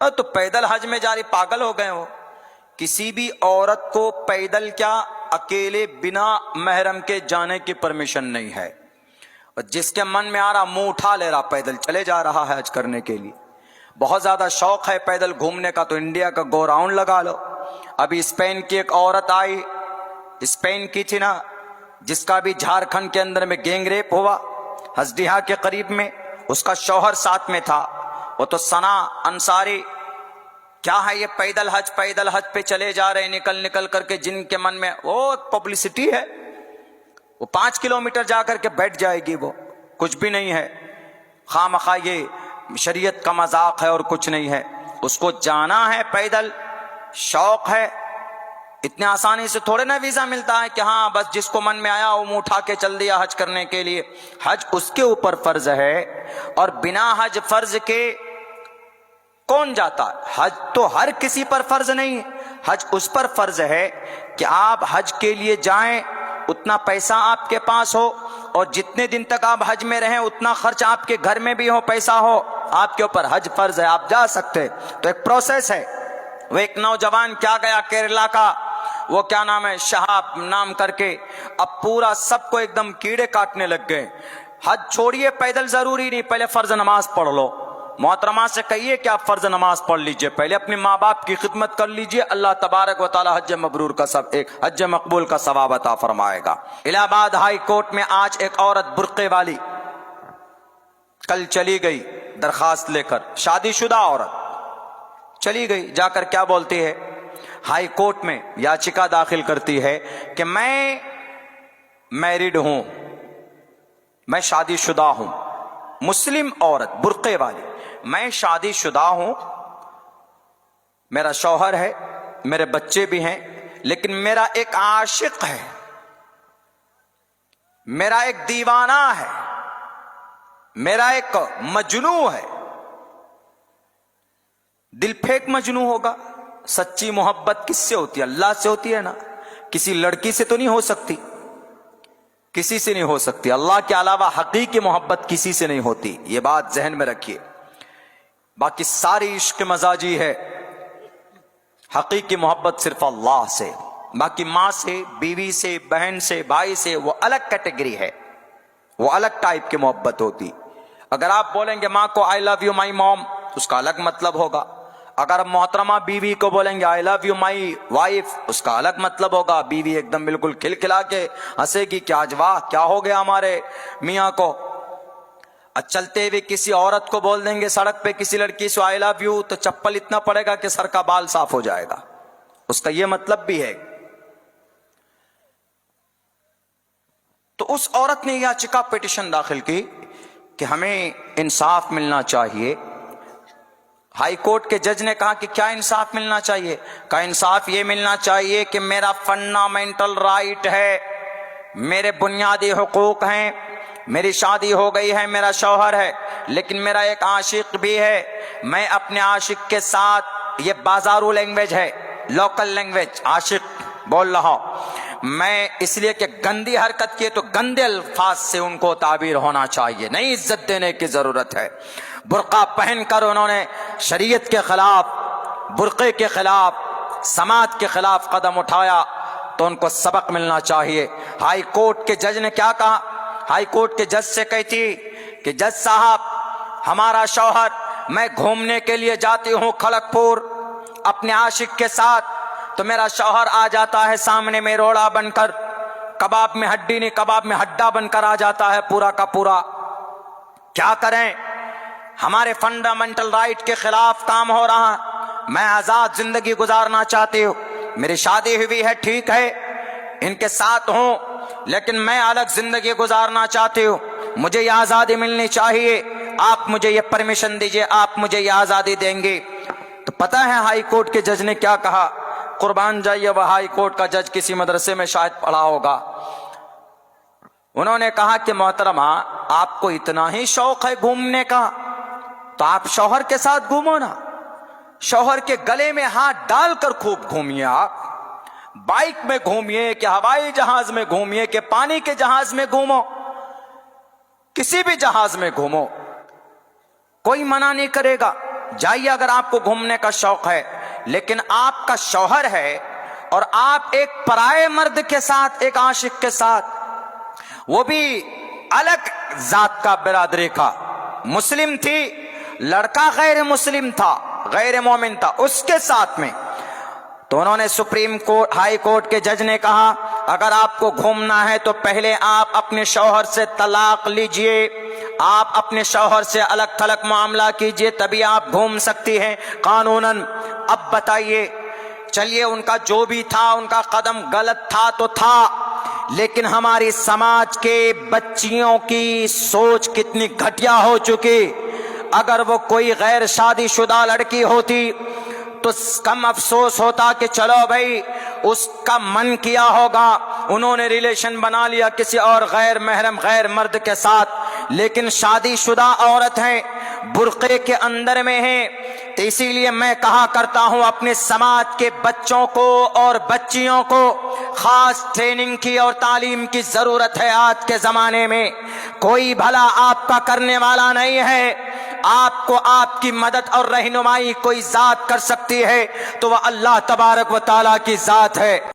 تو پیدل حج میں جا رہی، پاگل ہو گئے ہو؟ کسی بھی عورت کو پیدل کیا اکیلے بنا محرم کے جانے کی پرمیشن نہیں ہے، اور جس کے من میں آ رہا منہ اٹھا لے رہا، پیدل چلے جا رہا ہے حج کرنے کے لیے۔ بہت زیادہ شوق ہے پیدل گھومنے کا تو انڈیا کا گو راؤنڈ لگا لو۔ ابھی اسپین کی ایک عورت آئی، اسپین کی تھی نا، جس کا بھی جھارکھنڈ کے اندر میں گینگ ریپ ہوا ہزدیہ کے قریب میں، اس کا شوہر ساتھ میں تھا، وہ تو ثنا انصاری۔ کیا ہے یہ پیدل حج پہ چلے جا رہے نکل نکل کر کے، جن کے من میں وہ پبلسٹی ہے، وہ 5 کلومیٹر جا کر کے بیٹھ جائے گی، وہ کچھ بھی نہیں ہے، خواہ مخواہ یہ شریعت کا مذاق ہے اور کچھ نہیں ہے۔ اس کو جانا ہے پیدل، شوق ہے، اتنے آسانی سے تھوڑے نا ویزا ملتا ہے کہ ہاں بس جس کو من میں آیا وہ منہ اٹھا کے چل دیا حج کرنے کے لیے۔ حج اس کے اوپر فرض ہے، اور بنا حج فرض کے کون جاتا ہے؟ حج تو ہر کسی پر فرض نہیں، حج اس پر فرض ہے کہ آپ حج کے لیے جائیں، اتنا پیسہ آپ کے پاس ہو، اور جتنے دن تک آپ حج میں رہیں اتنا خرچ آپ کے گھر میں بھی ہو، پیسہ ہو، آپ کے اوپر حج فرض ہے، آپ جا سکتے۔ تو ایک پروسیس ہے۔ وہ ایک نوجوان کیا گیا کیرلا کا، وہ کیا نام ہے، شہاب نام کر کے، اب پورا سب کو ایک دم کیڑے کاٹنے لگ گئے۔ حج چھوڑیے، پیدل ضروری نہیں، پہلے فرض نماز پڑھ لو۔ محترمہ سے کہیے کہ آپ فرض نماز پڑھ لیجئے، پہلے اپنے ماں باپ کی خدمت کر لیجئے، اللہ تبارک و تعالی حج مبرور کا حج مقبول کا ثواب عطا فرمائے گا۔ الہ آباد ہائی کورٹ میں آج ایک عورت برقعے والی کل چلی گئی درخواست لے کر، شادی شدہ عورت چلی گئی، جا کر کیا بولتی ہے، ہائی کورٹ میں یاچکا داخل کرتی ہے کہ میں میرڈ ہوں، میں شادی شدہ ہوں، مسلم عورت برقعے والی، میں شادی شدہ ہوں، میرا شوہر ہے، میرے بچے بھی ہیں، لیکن میرا ایک عاشق ہے، میرا ایک دیوانہ ہے، میرا ایک مجنوں ہے۔ دل پھینک مجنوں ہوگا؟ سچی محبت کس سے ہوتی ہے؟ اللہ سے ہوتی ہے نا، کسی لڑکی سے تو نہیں ہو سکتی، کسی سے نہیں ہو سکتی، اللہ کے علاوہ حقیقی محبت کسی سے نہیں ہوتی، یہ بات ذہن میں رکھیے۔ باقی ساری عشق مزاجی ہے، حقیقی محبت صرف اللہ سے، باقی ماں سے، بیوی سے، بہن سے، بھائی سے وہ الگ کیٹیگری ہے، وہ الگ ٹائپ کی محبت ہوتی۔ اگر آپ بولیں گے ماں کو آئی لو یو مائی موم، اس کا الگ مطلب ہوگا۔ اگر محترمہ بیوی کو بولیں گے آئی لو یو مائی وائف، اس کا الگ مطلب ہوگا۔ بیوی ایک دم بالکل کھل کھلا کے ہنسے گی کہ آج واہ کیا ہو گیا ہمارے میاں کو۔ چلتے ہوئے کسی عورت کو بول دیں گے سڑک پہ کسی لڑکی سے آئی لو یو، تو چپل اتنا پڑے گا کہ سر کا بال صاف ہو جائے گا، اس کا یہ مطلب بھی ہے۔ تو اس عورت نے یاچکا پیٹیشن داخل کی کہ ہمیں انصاف ملنا چاہیے۔ ہائی کورٹ کے جج نے کہا کہ کیا انصاف ملنا چاہیے؟ کہا انصاف یہ ملنا چاہیے کہ میرا فنڈامنٹل رائٹ ہے، میرے بنیادی حقوق ہیں، میری شادی ہو گئی ہے، میرا شوہر ہے، لیکن میرا ایک عاشق بھی ہے، میں اپنے عاشق کے ساتھ، یہ بازارو لینگویج ہے، لوکل لینگویج، عاشق بول رہا ہوں میں، اس لیے کہ گندی حرکت کی تو گندے الفاظ سے ان کو تعبیر ہونا چاہیے، نہیں عزت دینے کی ضرورت ہے۔ برقع پہن کر انہوں نے شریعت کے خلاف، برقعے کے خلاف، سماج کے خلاف قدم اٹھایا، تو ان کو سبق ملنا چاہیے۔ ہائی کورٹ کے جج نے کیا کہا؟ ہائی کورٹ کے جج سے کہتی کہ جج صاحب ہمارا شوہر، میں گھومنے کے لیے جاتی ہوں کھڑگ پور اپنے عاشق کے ساتھ، تو میرا شوہر آ جاتا ہے سامنے میں روڑا بن کر، کباب میں ہڈی نہیں کباب میں ہڈا بن کر آ جاتا ہے پورا کا پورا۔ کیا کریں؟ ہمارے فنڈامنٹل رائٹ کے خلاف کام ہو رہا، میں آزاد زندگی گزارنا چاہتی ہوں، میری شادی ہوئی ہے، ٹھیک ہے، ان کے ساتھ ہوں، لیکن میں الگ زندگی گزارنا چاہتی ہوں، مجھے یہ آزادی ملنی چاہیے، آپ مجھے یہ پرمیشن دیجئے، آپ مجھے یہ آزادی دیں گے۔ تو پتہ ہے ہائی کورٹ کے جج نے کیا کہا؟ قربان جائیے، وہ ہائی کورٹ کا جج کسی مدرسے میں شاید پڑھا ہوگا۔ انہوں نے کہا کہ محترمہ آپ کو اتنا ہی شوق ہے گھومنے کا تو آپ شوہر کے ساتھ گھومو نا، شوہر کے گلے میں ہاتھ ڈال کر خوب گھومیے، آپ بائک میں گھومیے کہ ہوائی جہاز میں گھومیے کہ پانی کے جہاز میں گھومو، کسی بھی جہاز میں گھومو، کوئی منع نہیں کرے گا۔ جائیے اگر آپ کو گھومنے کا شوق ہے، لیکن آپ کا شوہر ہے اور آپ ایک پرائے مرد کے ساتھ، ایک عاشق کے ساتھ، وہ بھی الگ ذات کا، برادری کا، مسلم تھی، لڑکا غیر مسلم تھا، غیر مومن تھا، اس کے ساتھ میں، تو انہوں نے سپریم کورٹ، ہائی کورٹ کے جج نے کہا اگر آپ کو گھومنا ہے تو پہلے آپ اپنے شوہر سے طلاق لیجئے، آپ اپنے شوہر سے الگ تھلگ معاملہ کیجئے، تبھی آپ گھوم سکتی ہیں قانوناً۔ اب بتائیے، چلیے ان کا جو بھی تھا، ان کا قدم غلط تھا تو تھا، لیکن ہماری سماج کے بچیوں کی سوچ کتنی گھٹیا ہو چکی۔ اگر وہ کوئی غیر شادی شدہ لڑکی ہوتی تو کم افسوس ہوتا کہ چلو بھائی اس کا من کیا ہوگا، انہوں نے ریلیشن بنا لیا کسی اور غیر محرم، غیر مرد کے ساتھ، لیکن شادی شدہ عورت ہیں، برقعے کے اندر میں ہیں، تو اسی لیے میں کہا کرتا ہوں اپنے سماج کے بچوں کو اور بچیوں کو خاص ٹریننگ کی اور تعلیم کی ضرورت ہے۔ آج کے زمانے میں کوئی بھلا آپ کا کرنے والا نہیں ہے، آپ کو آپ کی مدد اور رہنمائی کوئی ذات کر سکتی ہے تو وہ اللہ تبارک و تعالیٰ کی ذات ہے۔